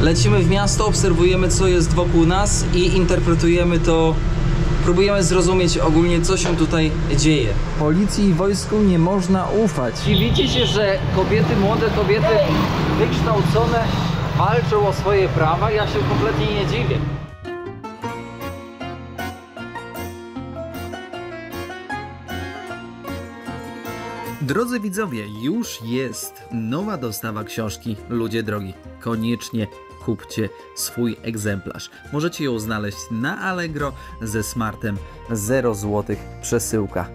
Lecimy w miasto, obserwujemy, co jest wokół nas i interpretujemy to. Próbujemy zrozumieć ogólnie, co się tutaj dzieje. Policji i wojsku nie można ufać. Dziwicie się, że kobiety, młode kobiety wykształcone walczą o swoje prawa? Ja się kompletnie nie dziwię. Drodzy widzowie, już jest nowa dostawa książki Ludzie Drogi. Koniecznie kupcie swój egzemplarz. Możecie ją znaleźć na Allegro ze smartem 0 zł przesyłka.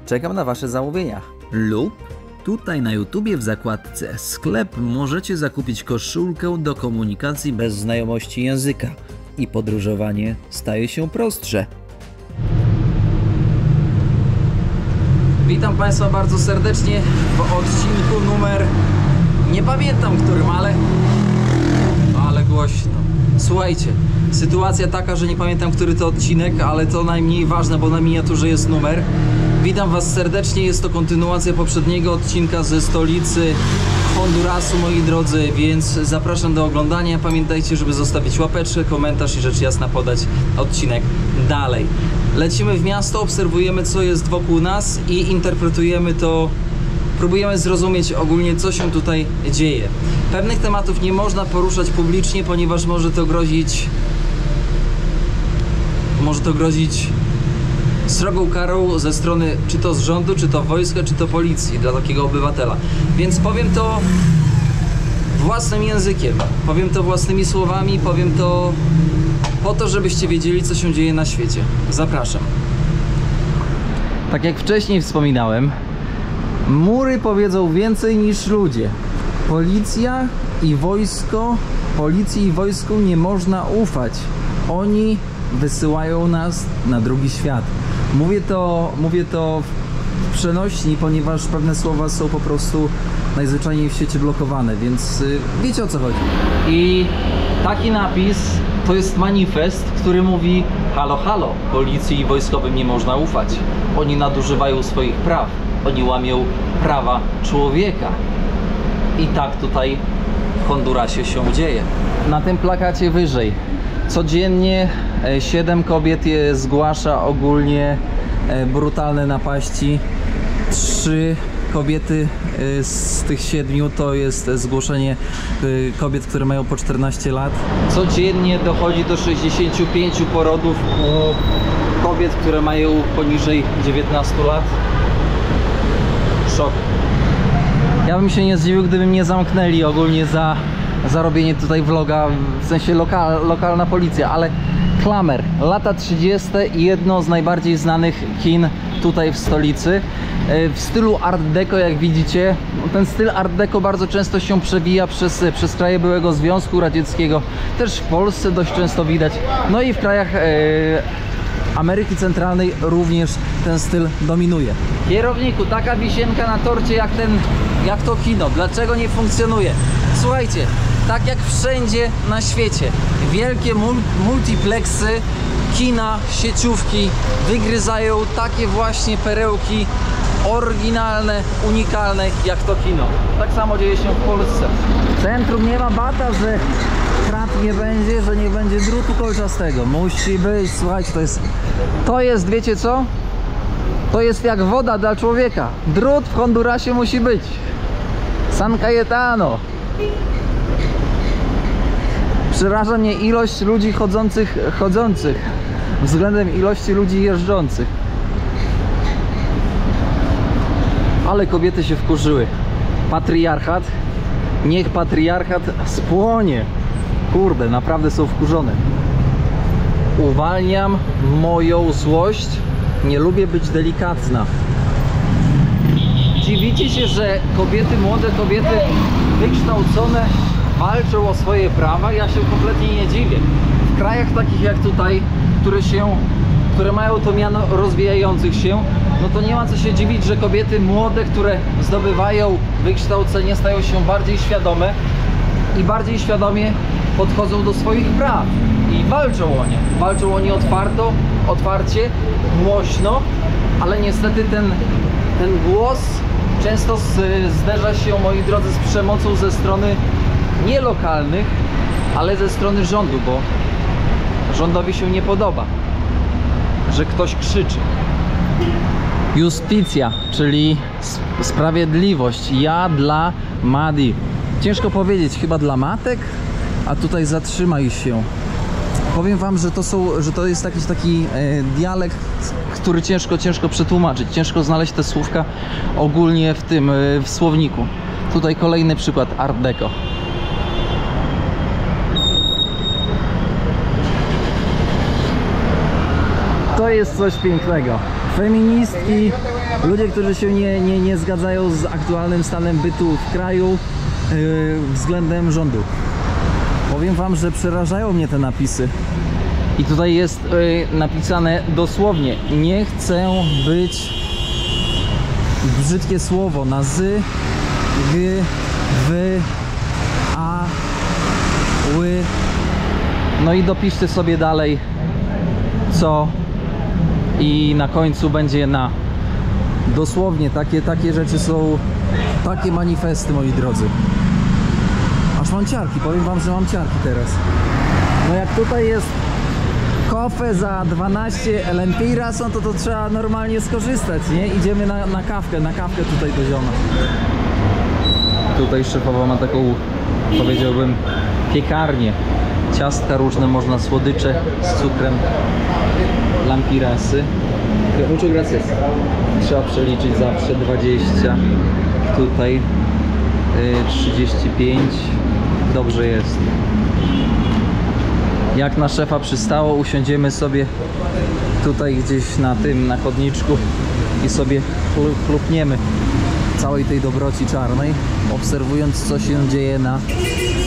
Czekam na wasze zamówienia. Lub tutaj na YouTubie w zakładce sklep możecie zakupić koszulkę do komunikacji bez znajomości języka i podróżowanie staje się prostsze. Witam Państwa bardzo serdecznie w odcinku numer... nie pamiętam którym, ale głośno. Słuchajcie, sytuacja taka, że nie pamiętam, który to odcinek, ale to najmniej ważne, bo na miniaturze jest numer. Witam Was serdecznie, jest to kontynuacja poprzedniego odcinka ze stolicy Hondurasu, moi drodzy, więc zapraszam do oglądania. Pamiętajcie, żeby zostawić łapeczkę, komentarz i rzecz jasna podać odcinek dalej. Lecimy w miasto, obserwujemy, co jest wokół nas i interpretujemy to. Próbujemy zrozumieć ogólnie, co się tutaj dzieje. Pewnych tematów nie można poruszać publicznie, ponieważ może to grozić srogą karą ze strony czy to z rządu, czy to wojska, czy to policji dla takiego obywatela. Więc powiem to własnym językiem, powiem to własnymi słowami, powiem to po to, żebyście wiedzieli, co się dzieje na świecie. Zapraszam. Tak jak wcześniej wspominałem, mury powiedzą więcej niż ludzie. Policji i wojsku nie można ufać. Oni wysyłają nas na drugi świat. Mówię to w przenośni, ponieważ pewne słowa są po prostu najzwyczajniej w świecie blokowane, więc wiecie, o co chodzi. I taki napis to jest manifest, który mówi: halo, halo, policji i wojskowym nie można ufać. Oni nadużywają swoich praw. Oni łamią prawa człowieka. I tak tutaj w Hondurasie się dzieje. Na tym plakacie wyżej codziennie 7 kobiet zgłasza ogólnie brutalne napaści. 3 kobiety z tych 7 to jest zgłoszenie kobiet, które mają po 14 lat. Codziennie dochodzi do 65 porodów u kobiet, które mają poniżej 19 lat. Szok. Ja bym się nie zdziwił, gdyby mnie zamknęli ogólnie za robienie tutaj vloga, w sensie lokalna policja, ale klamer, lata 30. i jedno z najbardziej znanych kin tutaj w stolicy. W stylu art deco, jak widzicie. Ten styl art deco bardzo często się przewija przez kraje byłego Związku Radzieckiego. Też w Polsce dość często widać. No i w krajach Ameryki Centralnej również ten styl dominuje. Kierowniku, taka wisienka na torcie jak to kino. Dlaczego nie funkcjonuje? Słuchajcie, tak jak wszędzie na świecie, wielkie multiplexy, kina, sieciówki wygryzają takie właśnie perełki oryginalne, unikalne jak to kino. Tak samo dzieje się w Polsce. W centrum nie ma bata, że krat nie będzie, że nie będzie drutu kolczastego. Musi być, słuchajcie, to jest, wiecie co? To jest jak woda dla człowieka. Drut w Hondurasie musi być. San Cayetano. Przeraża mnie ilość ludzi chodzących względem ilości ludzi jeżdżących. Ale kobiety się wkurzyły. Patriarchat. Niech patriarchat spłonie. Kurde, naprawdę są wkurzone. Uwalniam moją złość. Nie lubię być delikatna. Dziwicie się, że kobiety, młode kobiety wykształcone walczą o swoje prawa? Ja się kompletnie nie dziwię. W krajach takich jak tutaj, które mają to miano rozwijających się, no to nie ma co się dziwić, że kobiety młode, które zdobywają wykształcenie, stają się bardziej świadome i bardziej świadomie podchodzą do swoich praw i walczą o nie. Walczą o nie otwarcie, głośno, ale niestety ten głos często zderza się, moi drodzy, z przemocą ze strony nie lokalnych, ale ze strony rządu, bo rządowi się nie podoba, że ktoś krzyczy. Justicja, czyli sprawiedliwość. Ja dla Madi. Ciężko powiedzieć, chyba dla matek, a tutaj zatrzymaj się. Powiem wam, że to jest jakiś taki dialekt, który ciężko przetłumaczyć. Ciężko znaleźć te słówka ogólnie w słowniku. Tutaj kolejny przykład Art Deco. To jest coś pięknego. Feministki, ludzie, którzy się nie zgadzają z aktualnym stanem bytu w kraju względem rządu. Powiem wam, że przerażają mnie te napisy. I tutaj jest napisane dosłownie: nie chcę być, brzydkie słowo, na z, g, wy, a, ły. No i dopiszcie sobie dalej co i na końcu będzie na. Dosłownie takie rzeczy są, takie manifesty, moi drodzy. Aż mam ciarki, powiem wam, że mam ciarki teraz. No jak tutaj jest kofę za 12 lempiras, no to trzeba normalnie skorzystać, nie? Idziemy na kawkę tutaj do zioma. Tutaj szefowa ma taką, powiedziałbym, piekarnię. Ciastka różne, można słodycze z cukrem, lampirasy. Muchas gracias. Trzeba przeliczyć zawsze 20. Tutaj 35. Dobrze jest. Jak na szefa przystało, usiądziemy sobie tutaj gdzieś na chodniczku i sobie chlupniemy całej tej dobroci czarnej, obserwując, co się dzieje na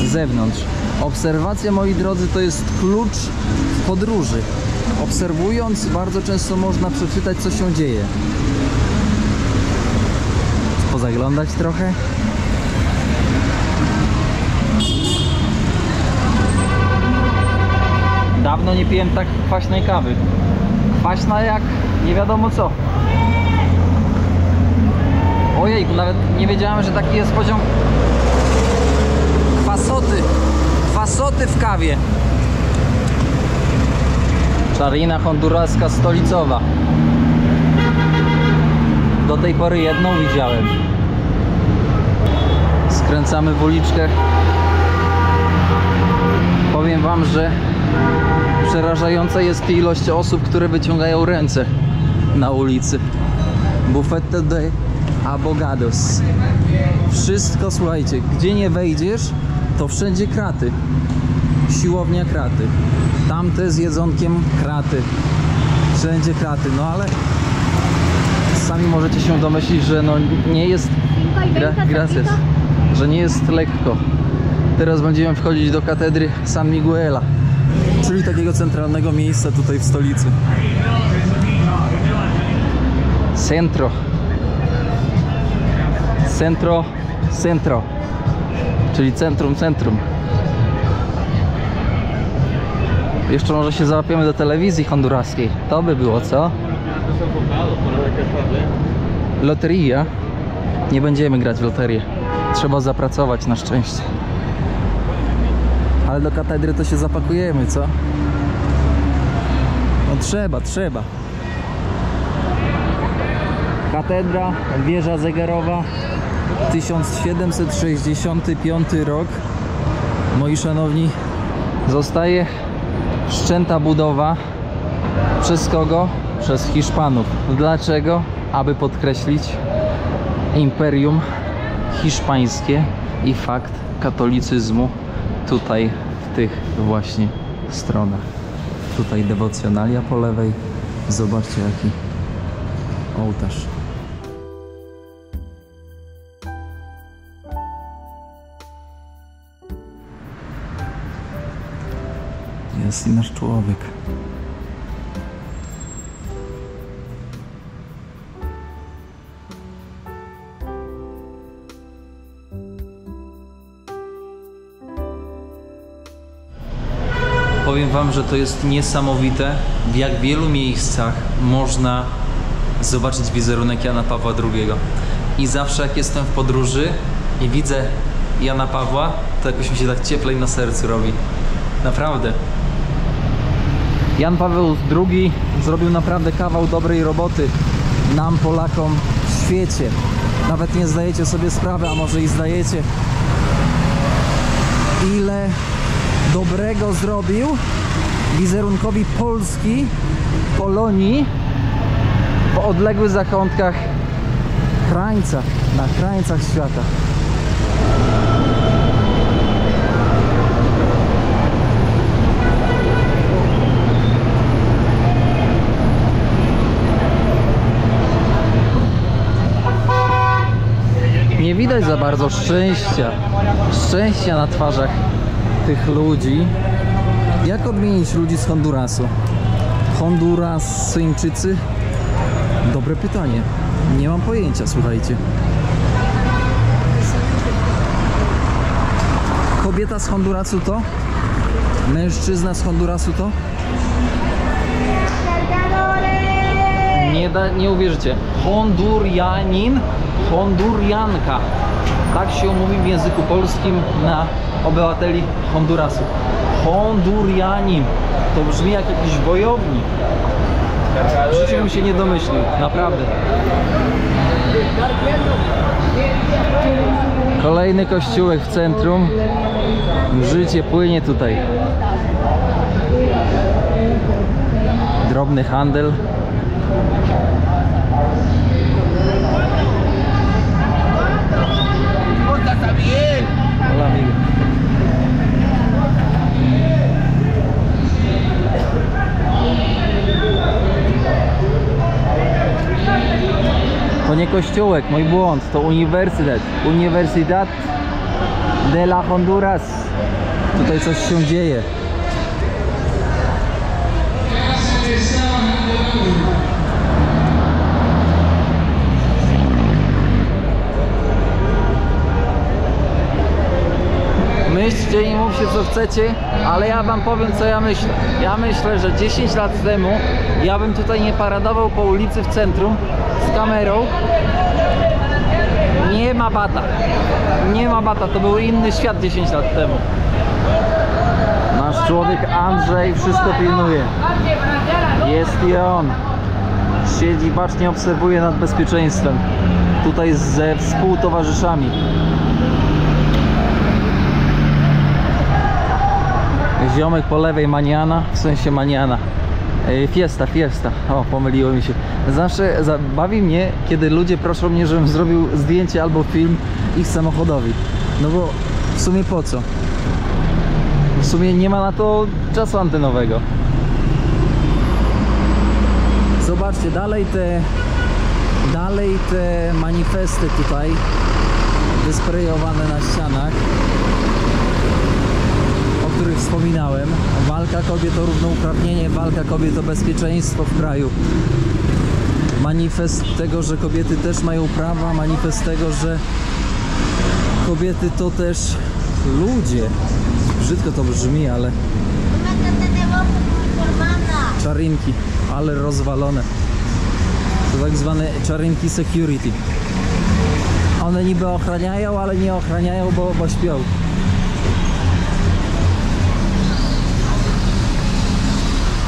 zewnątrz. Obserwacja, moi drodzy, to jest klucz w podróży. Obserwując, bardzo często można przeczytać, co się dzieje. Pozaglądać trochę. Dawno nie piłem tak kwaśnej kawy. Kwaśna jak nie wiadomo co. Ojej, nawet nie wiedziałem, że taki jest poziom kwasoty w kawie. Czarina honduraska stolicowa. Do tej pory jedną widziałem. Skręcamy w uliczkę. Powiem wam, że przerażająca jest ilość osób, które wyciągają ręce na ulicy. Bufete de abogados. Wszystko, słuchajcie, gdzie nie wejdziesz, to wszędzie kraty. Siłownia kraty. Tamte z jedzonkiem kraty. Wszędzie kraty. No ale sami możecie się domyślić, że no nie jest gracias, że nie jest lekko. Teraz będziemy wchodzić do katedry San Miguela, czyli takiego centralnego miejsca tutaj w stolicy. Centro, czyli centrum. Jeszcze może się załapiemy do telewizji honduraskiej. To by było, co? Loteria. Nie będziemy grać w loterię. Trzeba zapracować, na szczęście. Ale do katedry to się zapakujemy, co? No trzeba. Katedra, wieża zegarowa, 1765 rok. Moi szanowni, zostaje wszczęta budowa. Przez kogo? Przez Hiszpanów. Dlaczego? Aby podkreślić imperium hiszpańskie i fakt katolicyzmu tutaj w tych właśnie stronach. Tutaj dewocjonalia po lewej. Zobaczcie, jaki ołtarz. Jest i nasz człowiek. Powiem wam, że to jest niesamowite, w jak wielu miejscach można zobaczyć wizerunek Jana Pawła II. I zawsze jak jestem w podróży i widzę Jana Pawła, to jakoś mi się tak cieplej na sercu robi. Naprawdę. Jan Paweł II zrobił naprawdę kawał dobrej roboty nam, Polakom, w świecie. Nawet nie zdajecie sobie sprawy, a może i zdajecie, ile dobrego zrobił wizerunkowi Polski, Polonii w odległych zakątkach krańcach, na krańcach świata. Nie widać za bardzo szczęścia na twarzach tych ludzi. Jak odmienić ludzi z Hondurasu? Hondurasyńczycy? Dobre pytanie. Nie mam pojęcia, słuchajcie. Kobieta z Hondurasu to? Mężczyzna z Hondurasu to? Nie uwierzycie. Hondurianin, Hondurianka. Tak się mówi w języku polskim na obywateli Hondurasu. Hondurianin. To brzmi jak jakiś wojownik. W życiu bym się nie domyślił, naprawdę. Kolejny kościółek w centrum. Życie płynie tutaj. Drobny handel. Hola, amigo. To nie kościółek, mój błąd, to uniwersytet. Universidad de la Honduras. Tutaj coś się dzieje. Myślcie i mówcie co chcecie, ale ja wam powiem co ja myślę. Ja myślę, że 10 lat temu ja bym tutaj nie paradował po ulicy w centrum z kamerą. Nie ma bata. Nie ma bata, to był inny świat 10 lat temu. Nasz człowiek Andrzej wszystko pilnuje. Jest i on. Siedzi, bacznie obserwuje nad bezpieczeństwem. Tutaj ze współtowarzyszami. Ziomek po lewej maniana, w sensie maniana. Fiesta. O, pomyliło mi się. Zawsze bawi mnie, kiedy ludzie proszą mnie, żebym zrobił zdjęcie albo film ich samochodowi. No bo w sumie po co? W sumie nie ma na to czasu antenowego. Zobaczcie, dalej te manifesty tutaj wysprejowane na ścianach, o których wspominałem. Walka kobiet o równouprawnienie, walka kobiet o bezpieczeństwo w kraju. Manifest tego, że kobiety też mają prawa, manifest tego, że kobiety to też ludzie. Brzydko to brzmi, ale... Czarinki, ale rozwalone. To tak zwane czarinki security. One niby ochraniają, ale nie ochraniają, bo śpią.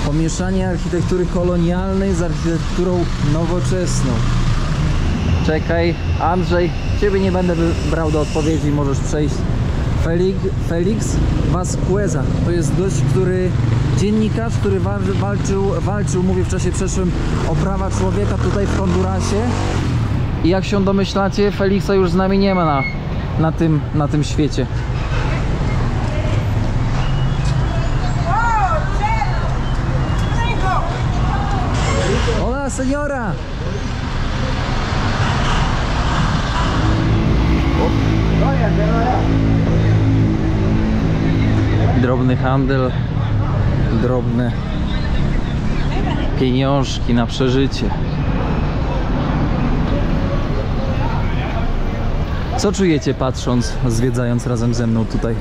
Pomieszanie architektury kolonialnej z architekturą nowoczesną. Czekaj, Andrzej, ciebie nie będę brał do odpowiedzi, możesz przejść. Felix Vasqueza to jest gość, dziennikarz, który walczył, mówię, w czasie przeszłym o prawa człowieka tutaj w Hondurasie. I jak się domyślacie, Felixa już z nami nie ma na tym świecie. Hola, señora! Drobny handel, drobne pieniążki na przeżycie. Co czujecie patrząc, zwiedzając razem ze mną tutaj?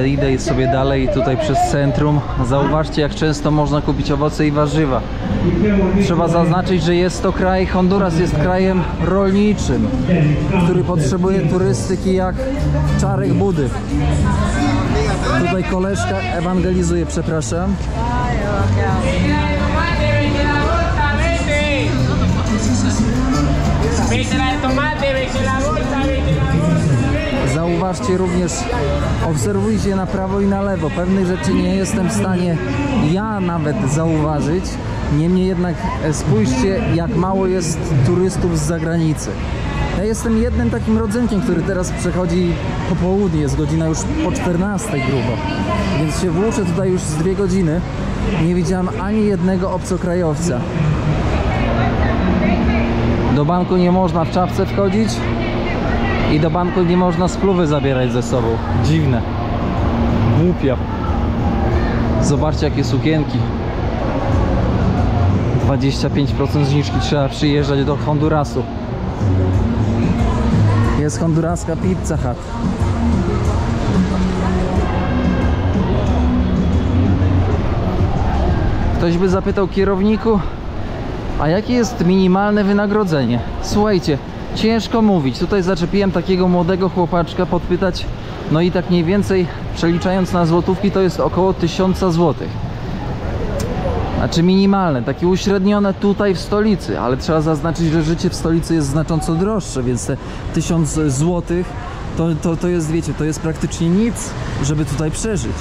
Idę sobie dalej tutaj przez centrum. Zauważcie, jak często można kupić owoce i warzywa. Trzeba zaznaczyć, że jest to kraj, Honduras jest krajem rolniczym, który potrzebuje turystyki jak czarek Budy. Tutaj koleżka ewangelizuje, przepraszam. Zauważcie również, obserwujcie na prawo i na lewo. Pewnych rzeczy nie jestem w stanie ja nawet zauważyć. Niemniej jednak spójrzcie, jak mało jest turystów z zagranicy. Ja jestem jednym takim rodzynkiem, który teraz przechodzi po południe, jest godzina już po 14 grubo. Więc się włóczę tutaj już z 2 godziny. Nie widziałem ani jednego obcokrajowca. Do banku nie można w czapce wchodzić i do banku nie można spluwy zabierać ze sobą. Dziwne. Głupia. Zobaczcie, jakie sukienki. 25% zniżki. Trzeba przyjeżdżać do Hondurasu. Jest honduraska Pizza Hut. Ktoś by zapytał kierowniku, a jakie jest minimalne wynagrodzenie? Słuchajcie, ciężko mówić. Tutaj zaczepiłem takiego młodego chłopaczka podpytać, no i tak mniej więcej przeliczając na złotówki to jest około 1000 złotych. Znaczy minimalne, takie uśrednione tutaj w stolicy, ale trzeba zaznaczyć, że życie w stolicy jest znacząco droższe, więc te 1000 złotych to jest, wiecie, to jest praktycznie nic, żeby tutaj przeżyć.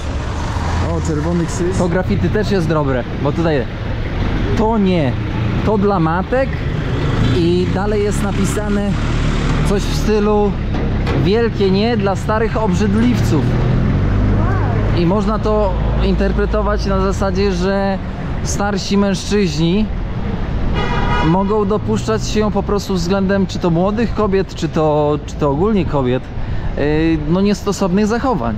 O, czerwony krzyż. To graffiti też jest dobre, bo tutaj to nie, to dla matek i dalej jest napisane coś w stylu wielkie nie dla starych obrzydliwców. I można to interpretować na zasadzie, że starsi mężczyźni mogą dopuszczać się po prostu względem czy to młodych kobiet, czy to ogólnie kobiet, no niestosownych zachowań.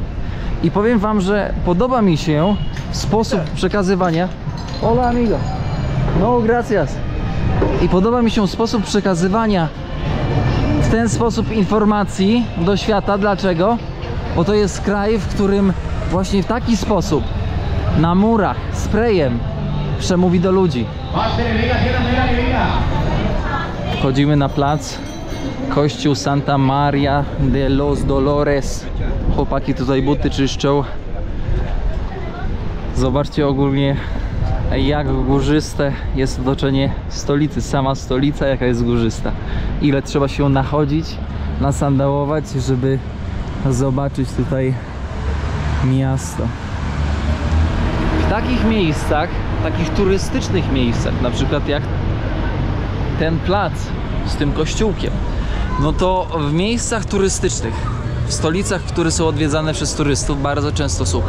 I powiem wam, że podoba mi się sposób przekazywania. Hola amigo. No gracias. I podoba mi się sposób przekazywania w ten sposób informacji do świata. Dlaczego? Bo to jest kraj, w którym właśnie w taki sposób na murach sprayem przemówi do ludzi. Wchodzimy na plac. Kościół Santa Maria de los Dolores. Chłopaki tutaj buty czyszczą. Zobaczcie ogólnie, jak górzyste jest otoczenie stolicy. Sama stolica jaka jest górzysta. Ile trzeba się nachodzić, nasandałować, żeby zobaczyć tutaj miasto. W takich miejscach, takich turystycznych miejscach, na przykład jak ten plac z tym kościółkiem, no to w miejscach turystycznych, w stolicach, które są odwiedzane przez turystów, bardzo często są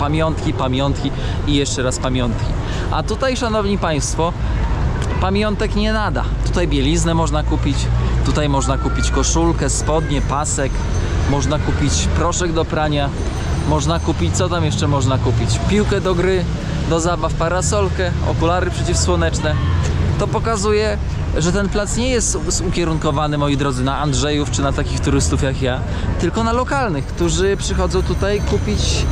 pamiątki i jeszcze raz pamiątki. A tutaj, szanowni państwo, pamiątek nie nada. Tutaj bieliznę można kupić, tutaj można kupić koszulkę, spodnie, pasek, można kupić proszek do prania, można kupić, co tam jeszcze można kupić? Piłkę do gry, do zabaw, parasolkę, okulary przeciwsłoneczne. To pokazuje, że ten plac nie jest ukierunkowany, moi drodzy, na Andrzejów czy na takich turystów jak ja, tylko na lokalnych, którzy przychodzą tutaj kupić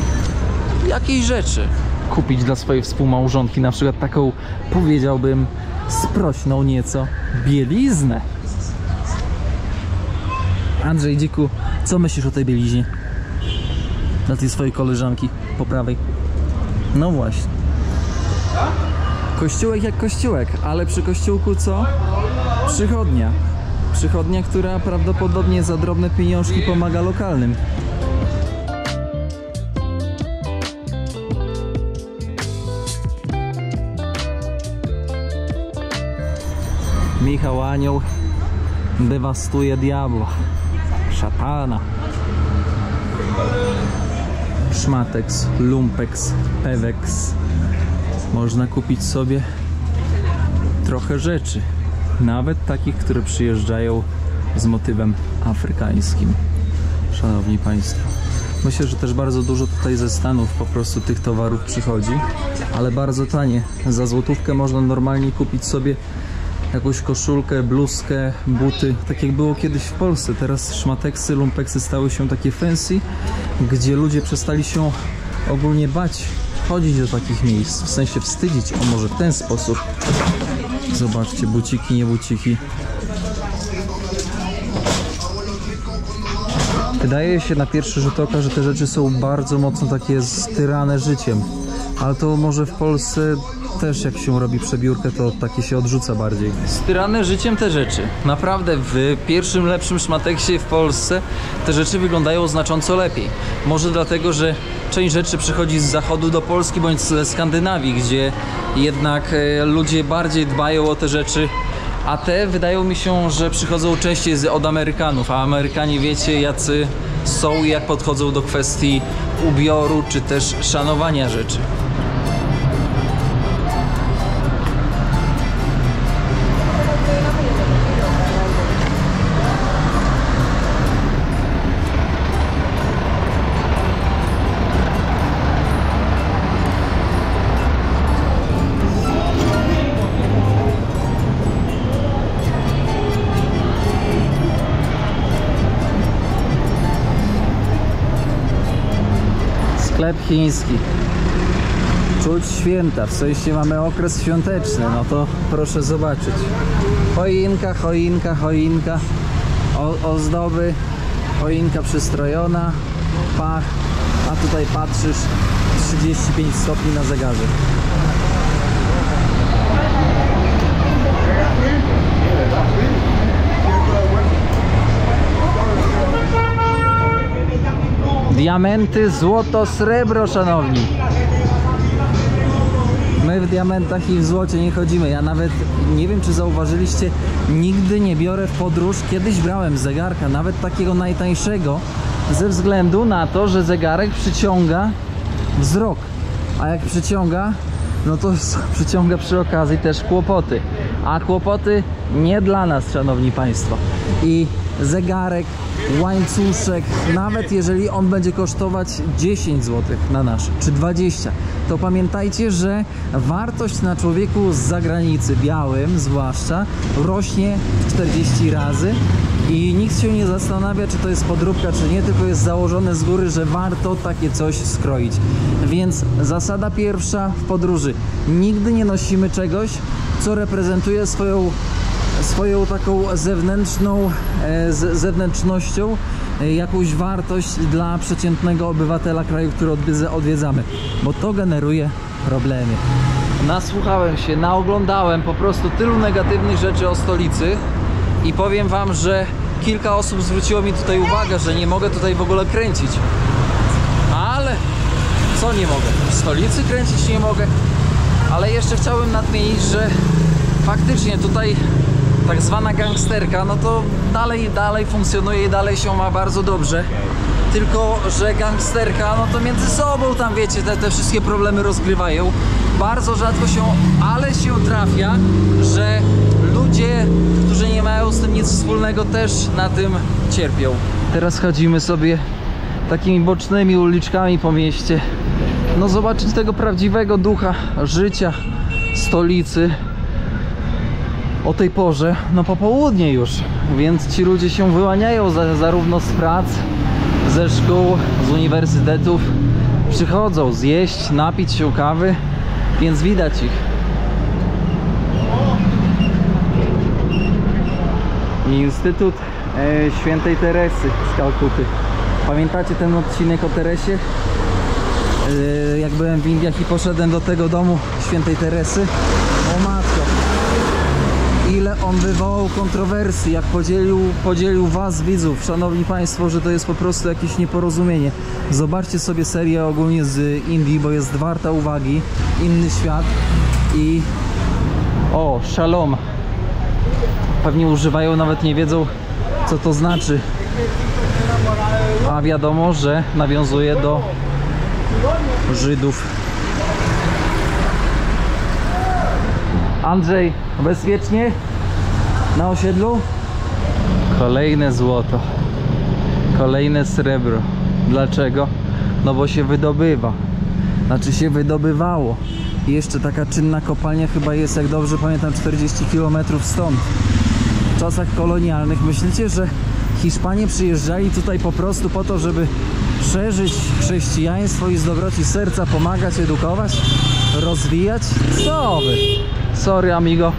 jakieś rzeczy. Kupić dla swojej współmałżonki na przykład taką, powiedziałbym, sprośną nieco bieliznę. Andrzej, dziku, co myślisz o tej bieliźnie? Dla tej swojej koleżanki po prawej. No właśnie. Kościółek jak kościółek, ale przy kościółku co? Przychodnia. Przychodnia, która prawdopodobnie za drobne pieniążki pomaga lokalnym. Michał Anioł dewastuje diabła, szatana. Szmatex, lumpex, pewex. Można kupić sobie trochę rzeczy, nawet takich, które przyjeżdżają z motywem afrykańskim. Szanowni państwo, myślę, że też bardzo dużo tutaj ze Stanów po prostu tych towarów przychodzi, ale bardzo tanie. Za złotówkę można normalnie kupić sobie jakąś koszulkę, bluzkę, buty, tak jak było kiedyś w Polsce. Teraz szmateksy, lumpeksy stały się takie fancy, gdzie ludzie przestali się ogólnie bać chodzić do takich miejsc, w sensie wstydzić, o może w ten sposób. Zobaczcie, buciki, nie buciki. Wydaje się na pierwszy rzut oka, że te rzeczy są bardzo mocno takie styrane życiem, ale to może w Polsce też jak się robi przebiórkę, to takie się odrzuca bardziej. Styrane życiem te rzeczy. Naprawdę w pierwszym lepszym szmateksie w Polsce te rzeczy wyglądają znacząco lepiej. Może dlatego, że część rzeczy przychodzi z zachodu do Polski bądź ze Skandynawii, gdzie jednak ludzie bardziej dbają o te rzeczy, a te wydają mi się, że przychodzą częściej od Amerykanów, a Amerykanie wiecie jacy są i jak podchodzą do kwestii ubioru czy też szanowania rzeczy. Sklep chiński. Czuć święta, w sensie mamy okres świąteczny, no to proszę zobaczyć. Choinka, choinka, choinka, ozdoby, choinka przystrojona, pach, a tutaj patrzysz 35 stopni na zegarze. Diamenty, złoto, srebro, szanowni. My w diamentach i w złocie nie chodzimy. Ja nawet nie wiem, czy zauważyliście, nigdy nie biorę w podróż. Kiedyś brałem zegarka, nawet takiego najtańszego, ze względu na to, że zegarek przyciąga wzrok. A jak przyciąga, no to przyciąga przy okazji też kłopoty. A kłopoty nie dla nas, szanowni państwo. I zegarek, łańcuszek, nawet jeżeli on będzie kosztować 10 zł na nasz, czy 20, to pamiętajcie, że wartość na człowieku z zagranicy, białym zwłaszcza, rośnie 40 razy i nikt się nie zastanawia, czy to jest podróbka, czy nie, tylko jest założone z góry, że warto takie coś skroić. Więc zasada pierwsza w podróży: nigdy nie nosimy czegoś, co reprezentuje swoją taką zewnętrznością jakąś wartość dla przeciętnego obywatela kraju, który odwiedzamy, bo to generuje problemy. Nasłuchałem się, naoglądałem po prostu tylu negatywnych rzeczy o stolicy i powiem wam, że kilka osób zwróciło mi tutaj uwagę, że nie mogę tutaj w ogóle kręcić. Ale co nie mogę? W stolicy kręcić nie mogę. Ale jeszcze chciałbym nadmienić, że faktycznie tutaj tak zwana gangsterka, no to dalej funkcjonuje i dalej się ma bardzo dobrze. Tylko że gangsterka, no to między sobą tam wiecie, te wszystkie problemy rozgrywają. Bardzo rzadko się, ale się trafia, że ludzie, którzy nie mają z tym nic wspólnego, też na tym cierpią. Teraz chodzimy sobie takimi bocznymi uliczkami po mieście. No zobaczyć tego prawdziwego ducha życia stolicy o tej porze, no popołudnie już, więc ci ludzie się wyłaniają zarówno z prac, ze szkół, z uniwersytetów, przychodzą zjeść, napić się kawy, więc widać ich. Instytut Świętej Teresy z Kalkuty. Pamiętacie ten odcinek o Teresie? Jak byłem w Indiach i poszedłem do tego domu Świętej Teresy, o matko, ile on wywołał kontrowersji, jak podzielił was, widzów, szanowni państwo, że to jest po prostu jakieś nieporozumienie. Zobaczcie sobie serię ogólnie z Indii, bo jest warta uwagi. Inny świat i o, shalom. Pewnie używają, nawet nie wiedzą, co to znaczy, a wiadomo, że nawiązuje do Żydów. Andrzej, bezpiecznie na osiedlu? Kolejne złoto, kolejne srebro. Dlaczego? No bo się wydobywa, znaczy się wydobywało. I jeszcze taka czynna kopalnia chyba jest, jak dobrze pamiętam, 40 km stąd. W czasach kolonialnych myślicie, że Hiszpanie przyjeżdżali tutaj po prostu po to, żeby szerzyć chrześcijaństwo i z dobroci serca pomagać, edukować, rozwijać. Co wy? Sorry amigo.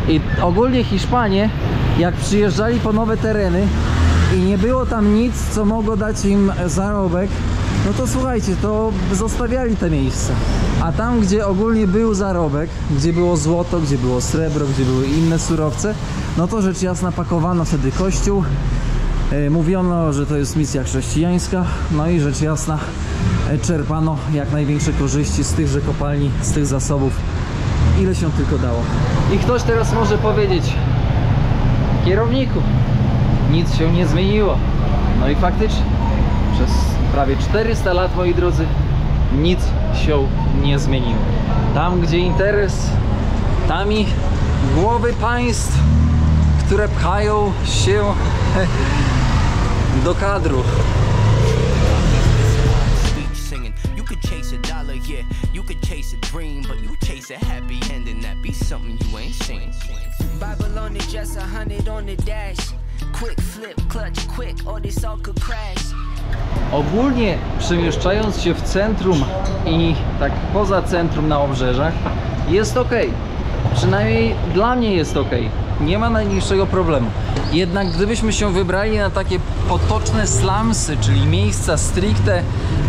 I ogólnie Hiszpanie, jak przyjeżdżali po nowe tereny i nie było tam nic, co mogło dać im zarobek, no to słuchajcie, to zostawiali te miejsca. A tam, gdzie ogólnie był zarobek, gdzie było złoto, gdzie było srebro, gdzie były inne surowce, no to rzecz jasna pakowano wtedy kościół. Mówiono, że to jest misja chrześcijańska, no i rzecz jasna czerpano jak największe korzyści z tychże kopalni, z tych zasobów, ile się tylko dało. I ktoś teraz może powiedzieć: kierowniku, nic się nie zmieniło. No i faktycznie przez prawie 400 lat, moi drodzy, nic się nie zmieniło. Tam, gdzie interes, tam i głowy państw, które pchają się do kadru. Ogólnie przemieszczając się w centrum i tak poza centrum na obrzeżach jest ok. Przynajmniej dla mnie jest ok. Nie ma najmniejszego problemu. Jednak gdybyśmy się wybrali na takie potoczne slumsy, czyli miejsca stricte,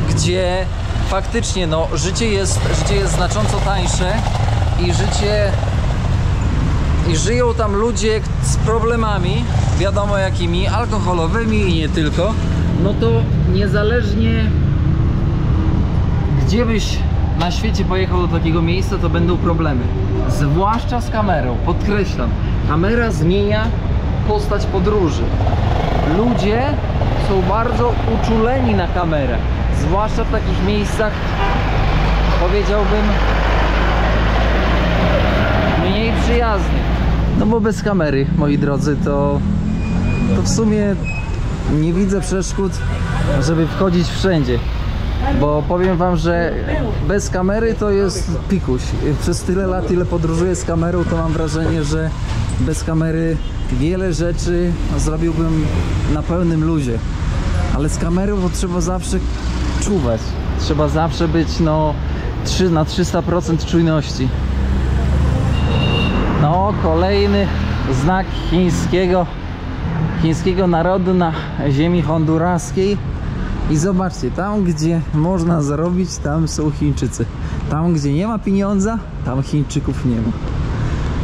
gdzie faktycznie no, życie jest znacząco tańsze i żyją tam ludzie z problemami, wiadomo jakimi, alkoholowymi i nie tylko, no to niezależnie gdzie byś na świecie pojechał do takiego miejsca, to będą problemy. Zwłaszcza z kamerą, podkreślam. Kamera zmienia postać podróży. Ludzie są bardzo uczuleni na kamerę. Zwłaszcza w takich miejscach, powiedziałbym, mniej przyjaznych. No bo bez kamery, moi drodzy, to w sumie nie widzę przeszkód, żeby wchodzić wszędzie. Bo powiem wam, że bez kamery to jest pikuś. Przez tyle lat, ile podróżuję z kamerą, to mam wrażenie, że bez kamery wiele rzeczy zrobiłbym na pełnym luzie. Ale z kamerą to trzeba zawsze czuwać. Trzeba zawsze być no na 300% czujności. No, kolejny znak chińskiego narodu na ziemi honduraskiej. I zobaczcie, tam gdzie można zarobić, tam są Chińczycy. Tam gdzie nie ma pieniądza, tam Chińczyków nie ma.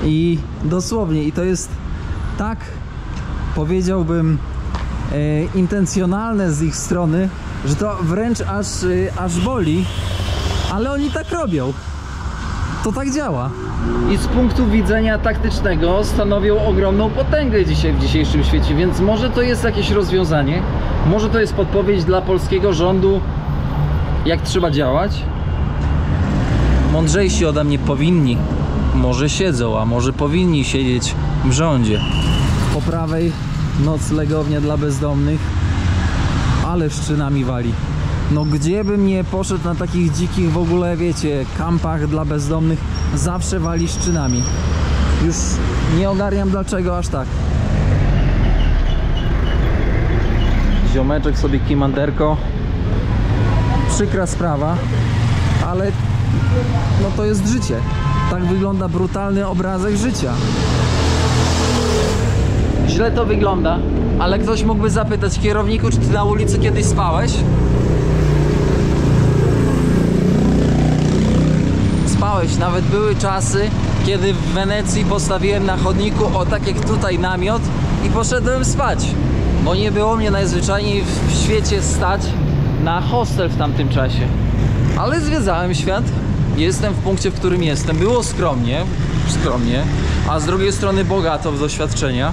I dosłownie, i to jest tak, powiedziałbym, intencjonalne z ich strony, że to wręcz aż boli, ale oni tak robią. To tak działa. I z punktu widzenia taktycznego stanowią ogromną potęgę dzisiaj w dzisiejszym świecie, więc może to jest jakieś rozwiązanie, może to jest podpowiedź dla polskiego rządu, jak trzeba działać. Mądrzejsi ode mnie powinni, może siedzą, a może powinni siedzieć w rządzie. Po prawej noclegownia dla bezdomnych, ale szczynami wali. No gdzie bym nie poszedł na takich dzikich w ogóle, wiecie, kampach dla bezdomnych, zawsze wali szczynami. Już nie ogarniam dlaczego aż tak. Ziomeczek sobie kimanderko. Przykra sprawa, ale no to jest życie. Tak wygląda brutalny obrazek życia. Źle to wygląda, ale ktoś mógłby zapytać: kierowniku, czy ty na ulicy kiedyś spałeś? Spałeś. Nawet były czasy, kiedy w Wenecji postawiłem na chodniku, o tak jak tutaj, namiot i poszedłem spać, bo nie było mnie najzwyczajniej w świecie stać na hostel w tamtym czasie. Ale zwiedzałem świat. Jestem w punkcie, w którym jestem. Było skromnie, a z drugiej strony bogato w doświadczenia,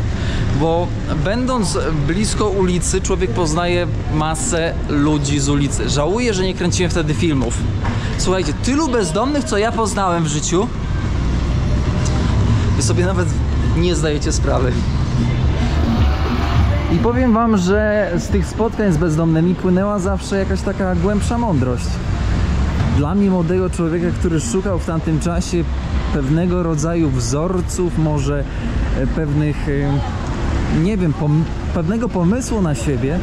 bo będąc blisko ulicy, człowiek poznaje masę ludzi z ulicy. Żałuję, że nie kręciłem wtedy filmów. Słuchajcie, tylu bezdomnych, co ja poznałem w życiu, wy sobie nawet nie zdajecie sprawy. I powiem wam, że z tych spotkań z bezdomnymi płynęła zawsze jakaś taka głębsza mądrość. Dla mnie, młodego człowieka, który szukał w tamtym czasie pewnego rodzaju wzorców, może pewnych, nie wiem, pewnego pomysłu na siebie,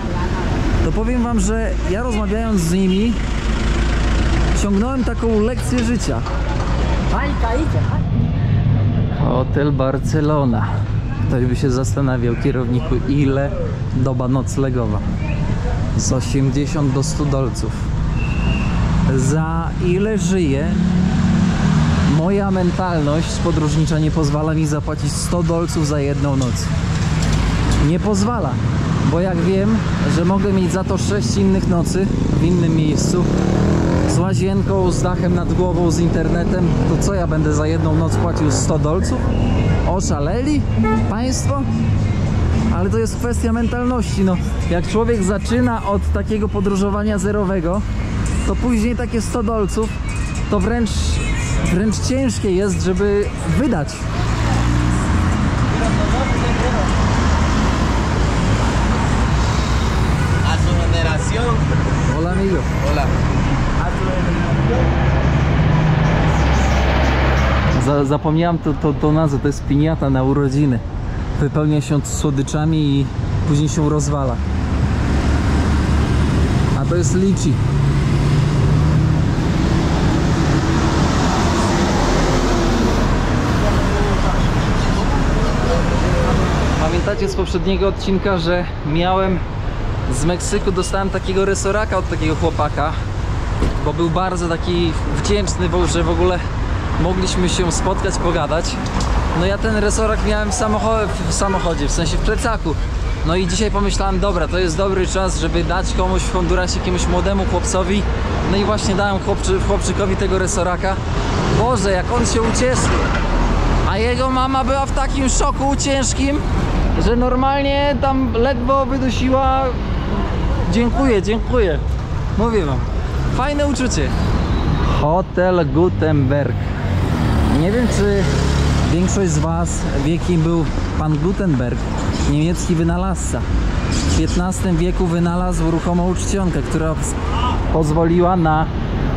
to powiem wam, że ja rozmawiając z nimi ciągnąłem taką lekcję życia. Hotel Barcelona. Ktoś by się zastanawiał, kierowniku, ile doba noclegowa? Z 80 do 100 dolców. Za ile żyję? Moja mentalność podróżnicza nie pozwala mi zapłacić 100 dolców za jedną noc. Nie pozwala, bo jak wiem, że mogę mieć za to 6 innych nocy w innym miejscu, z łazienką, z dachem nad głową, z internetem, to co ja będę za jedną noc płacił 100 dolców? Oszaleli państwo? Ale to jest kwestia mentalności. No, jak człowiek zaczyna od takiego podróżowania zerowego, to później takie 100 dolców to wręcz ciężkie jest, żeby wydać. A su generación. Hola, amigo. Hola. Zapomniałem to nazwę, to jest piniata na urodziny. Wypełnia się słodyczami i później się rozwala. A to jest liczy. Pamiętacie z poprzedniego odcinka, że miałem z Meksyku, dostałem takiego resoraka od takiego chłopaka, bo był bardzo taki wdzięczny, że w ogóle mogliśmy się spotkać, pogadać. No ja ten resorak miałem w samochodzie, w sensie w plecaku. No i dzisiaj pomyślałem, dobra, to jest dobry czas, żeby dać komuś w Hondurasie, jakiemuś młodemu chłopcowi. No i właśnie dałem chłopczykowi tego resoraka. Boże, jak on się ucieszył. A jego mama była w takim szoku ciężkim, że normalnie tam ledwo wydusiła. Dziękuję, dziękuję. Mówię wam. Fajne uczucie. Hotel Gutenberg. Nie wiem, czy większość z was wie, kim był pan Gutenberg, niemiecki wynalazca. W XV wieku wynalazł ruchomą czcionkę, która pozwoliła na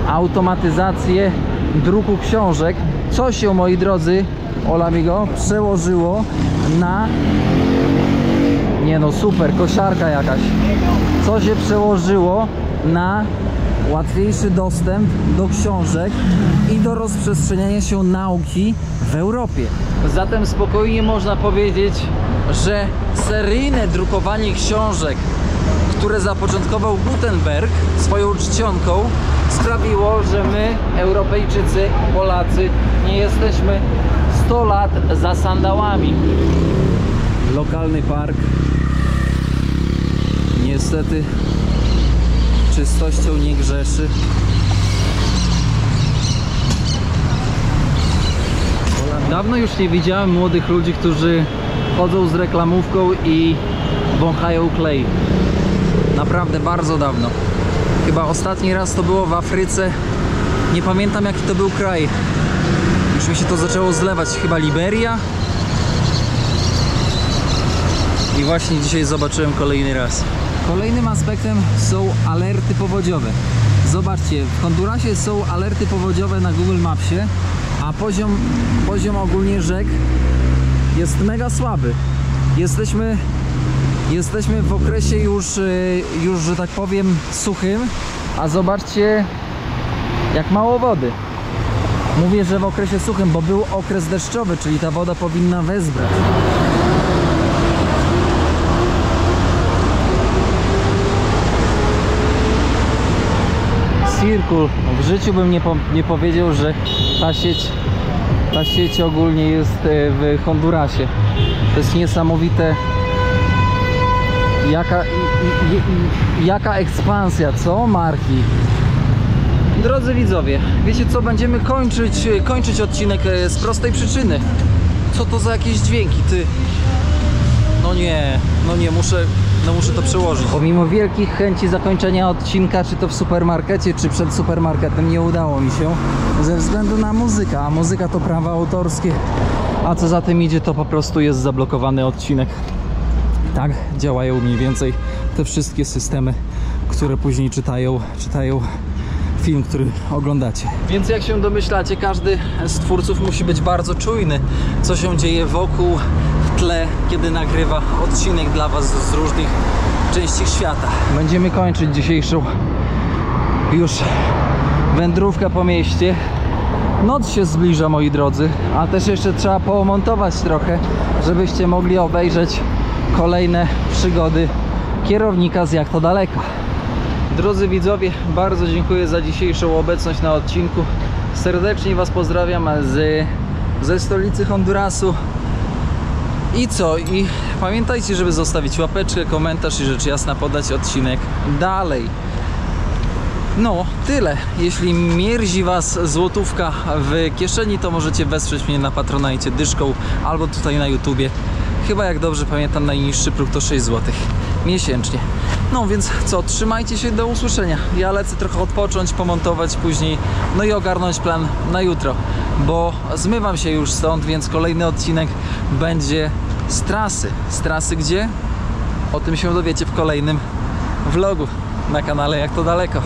automatyzację druku książek, co się, moi drodzy, hola amigo, przełożyło na... Nie no, super, kosiarka jakaś. Co się przełożyło na łatwiejszy dostęp do książek i do rozprzestrzeniania się nauki w Europie. Zatem spokojnie można powiedzieć, że seryjne drukowanie książek, które zapoczątkował Gutenberg swoją czcionką, sprawiło, że my, Europejczycy, Polacy, nie jesteśmy 100 lat za sandałami. Lokalny park niestety czystością nie grzeszy. Dawno już nie widziałem młodych ludzi, którzy chodzą z reklamówką i wąchają klej. Naprawdę bardzo dawno. Chyba ostatni raz to było w Afryce. Nie pamiętam, jaki to był kraj. Już mi się to zaczęło zlewać. Chyba Liberia. I właśnie dzisiaj zobaczyłem kolejny raz. Kolejnym aspektem są alerty powodziowe. Zobaczcie, w Hondurasie są alerty powodziowe na Google Mapsie, a poziom ogólnie rzek jest mega słaby. Jesteśmy w okresie już, że tak powiem, suchym, a zobaczcie, jak mało wody. Mówię, że w okresie suchym, bo był okres deszczowy, czyli ta woda powinna wezbrać. Circle. W życiu bym nie powiedział, że ta sieć ogólnie jest w Hondurasie. To jest niesamowite, jaka ekspansja, co marki. Drodzy widzowie, wiecie co, będziemy kończyć odcinek z prostej przyczyny. Co to za jakieś dźwięki, ty? No nie, muszę to przełożyć. Pomimo wielkich chęci zakończenia odcinka, czy to w supermarkecie, czy przed supermarketem, nie udało mi się ze względu na muzykę, a muzyka to prawa autorskie, a co za tym idzie, to po prostu jest zablokowany odcinek. Tak działają mniej więcej te wszystkie systemy, które później czytają film, który oglądacie. Więc jak się domyślacie, każdy z twórców musi być bardzo czujny, co się dzieje wokół, w tle, kiedy nagrywa odcinek dla was z różnych części świata. Będziemy kończyć dzisiejszą już wędrówkę po mieście. Noc się zbliża, moi drodzy, a też jeszcze trzeba pomontować trochę, żebyście mogli obejrzeć kolejne przygody kierownika z Jak to daleko. Drodzy widzowie, bardzo dziękuję za dzisiejszą obecność na odcinku. Serdecznie Was pozdrawiam ze stolicy Hondurasu. I co? I pamiętajcie, żeby zostawić łapeczkę, komentarz i rzecz jasna podać odcinek dalej. No, tyle. Jeśli mierzi Was złotówka w kieszeni, to możecie wesprzeć mnie na Patronite dyszką albo tutaj na YouTubie. Chyba, jak dobrze pamiętam, najniższy próg to 6 zł miesięcznie. No więc co, trzymajcie się, do usłyszenia. Ja lecę trochę odpocząć, pomontować później, no i ogarnąć plan na jutro, bo zmywam się już stąd, więc kolejny odcinek będzie z trasy. Z trasy gdzie? O tym się dowiecie w kolejnym vlogu na kanale Jak to daleko.